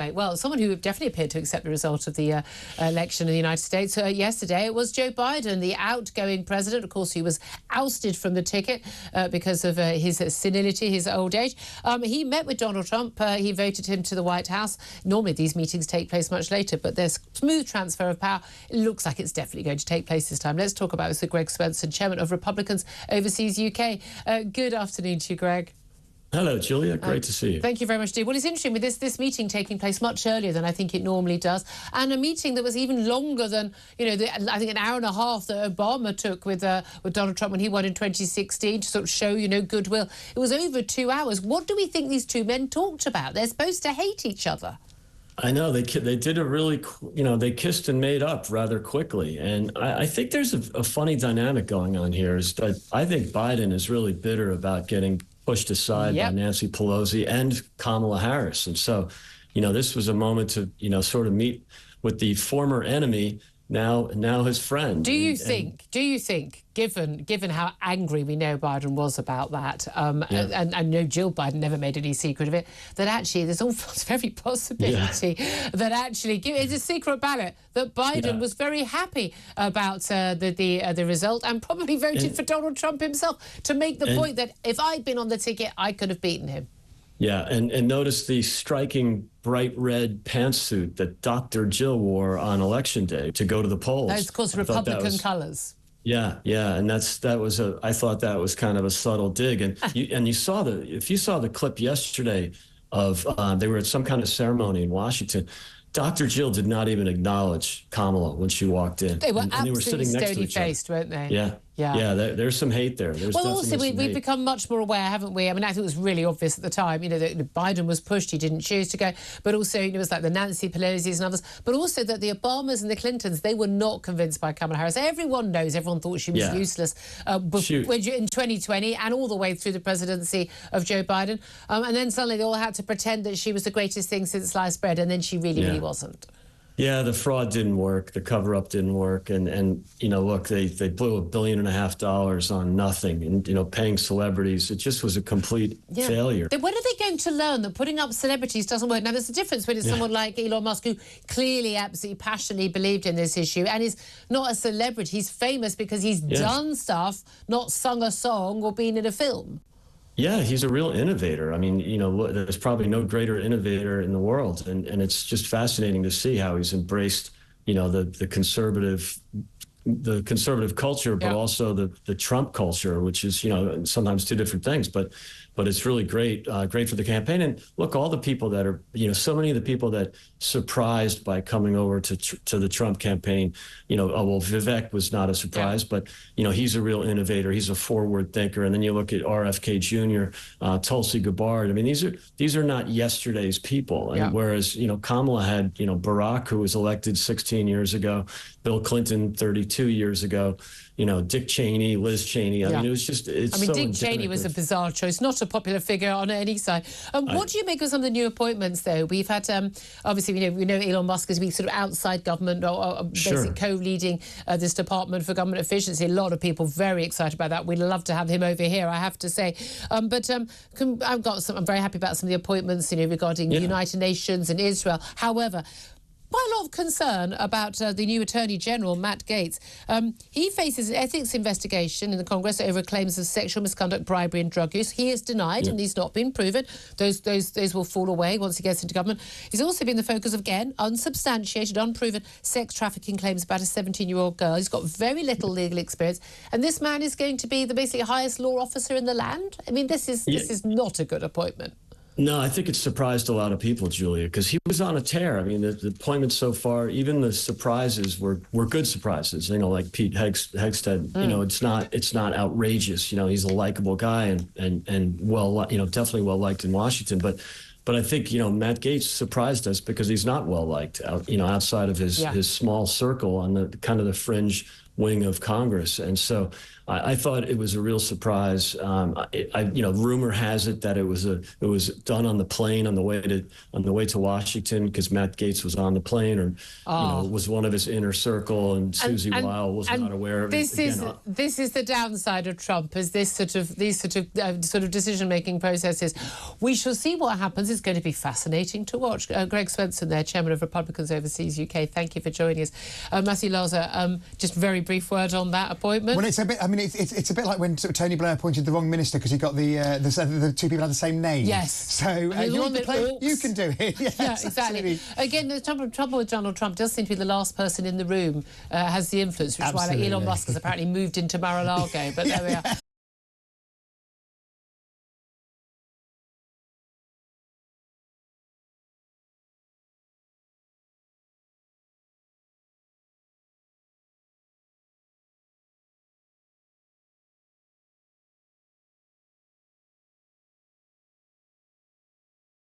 Right. Well, someone who definitely appeared to accept the result of the election in the United States yesterday, it was Joe Biden, the outgoing president. Of course, he was ousted from the ticket because of his senility, his old age. He met with Donald Trump. He voted him to the White House. Normally, these meetings take place much later, but there's smooth transfer of power. It looks like it's definitely going to take place this time. Let's talk about this with Greg Swenson, chairman of Republicans Overseas UK. Good afternoon to you, Greg. Hello, Julia. Great to see you. Thank you very much, dear. Well, it's interesting with this meeting taking place much earlier than I think it normally does, and a meeting that was even longer than, I think an hour and a half that Obama took with Donald Trump when he won in 2016 to sort of show, goodwill. It was over 2 hours. What do we think these two men talked about? They're supposed to hate each other. I know they did a really, they kissed and made up rather quickly. And I think there's a funny dynamic going on here is that I think Biden is really bitter about getting pushed aside by Nancy Pelosi and Kamala Harris. And so, this was a moment to, sort of meet with the former enemy, now his friend. Do you think, given how angry we know Biden was about that, and I know Jill Biden never made any secret of it, that actually there's almost every possibility that actually, it's a secret ballot, that Biden was very happy about the result and probably voted for Donald Trump himself to make the point that if I'd been on the ticket, I could have beaten him. Yeah, and notice the striking bright red pantsuit that Dr. Jill wore on Election Day to go to the polls. That's, of course, Republican colors. Yeah, and I thought that was kind of a subtle dig. And if you saw the clip yesterday of they were at some kind of ceremony in Washington, Dr. Jill did not even acknowledge Kamala when she walked in. They were absolutely sitting next to each other. Stony-faced, weren't they? Yeah, there's some hate there. Well, also, we've become much more aware, haven't we? I mean, I think it was really obvious at the time, that Biden was pushed, he didn't choose to go, but also, it was like the Nancy Pelosi's and others, but also that the Obamas and the Clintons, they were not convinced by Kamala Harris. Everyone thought she was useless in 2020 and all the way through the presidency of Joe Biden. And then suddenly they all had to pretend that she was the greatest thing since sliced bread, and then she really wasn't. Yeah, the fraud didn't work. The cover-up didn't work. And look, they blew $1.5 billion on nothing and, paying celebrities. It just was a complete failure. When are they going to learn that putting up celebrities doesn't work? Now, there's a difference when it's someone like Elon Musk, who clearly absolutely passionately believed in this issue and is not a celebrity. He's famous because he's done stuff, not sung a song or been in a film. Yeah, he's a real innovator. I mean, there's probably no greater innovator in the world. And it's just fascinating to see how he's embraced, the conservative culture, but also the Trump culture, which is, sometimes two different things. But it's really great for the campaign. And look, all the people that are, so many of the people that surprised by coming over to the Trump campaign, Vivek was not a surprise, but, he's a real innovator. He's a forward thinker. And then you look at RFK Jr., Tulsi Gabbard. I mean, these are not yesterday's people. And whereas, Kamala had, Barack, who was elected 16 years ago, Bill Clinton 32 years ago, Dick Cheney, Liz Cheney. I mean, it was just, Dick Cheney was a bizarre choice, not a popular figure on any side. What do you make of some of the new appointments, though? We've had, obviously, we know Elon Musk has been sort of outside government or basically co-leading this Department for Government Efficiency. A lot of people very excited about that. We'd love to have him over here, I have to say. I'm very happy about some of the appointments, regarding the United Nations and Israel. However, quite a lot of concern about the new Attorney General, Matt Gaetz. He faces an ethics investigation in the Congress over claims of sexual misconduct, bribery and drug use. He is denied and he's not been proven. Those will fall away once he gets into government. He's also been the focus of, again, unsubstantiated, unproven sex trafficking claims about a 17-year-old girl. He's got very little legal experience. And this man is going to be the basically highest law officer in the land. I mean, this is not a good appointment. No, I think it surprised a lot of people, Julia, because he was on a tear. I mean, the appointments so far, even the surprises were good surprises. Like Pete Hegseth. It's not outrageous. He's a likable guy and well, definitely well liked in Washington. But I think Matt Gaetz surprised us because he's not well liked outside of his small circle on the kind of the fringe wing of Congress. And so I thought it was a real surprise. Rumor has it that it was done on the plane on the way to Washington, because Matt Gaetz was on the plane, or was one of his inner circle, and Susie Weil was not aware of it. This is the downside of Trump, is these sort of decision-making processes. We shall see what happens. It's going to be fascinating to watch. Greg Swenson, there, chairman of Republicans Overseas UK. Thank you for joining us. Matthew Larzer, just very brief word on that appointment. Well, it's a bit. I mean, it's a bit like when Tony Blair appointed the wrong minister because he got the two people had the same name. Yes. So you're on the plane, you can do it. Yes, yeah, exactly. Absolutely. Again, the trouble with Donald Trump does seem to be the last person in the room has the influence, which is why Elon Musk has apparently moved into Mar-a-Lago. But there we are.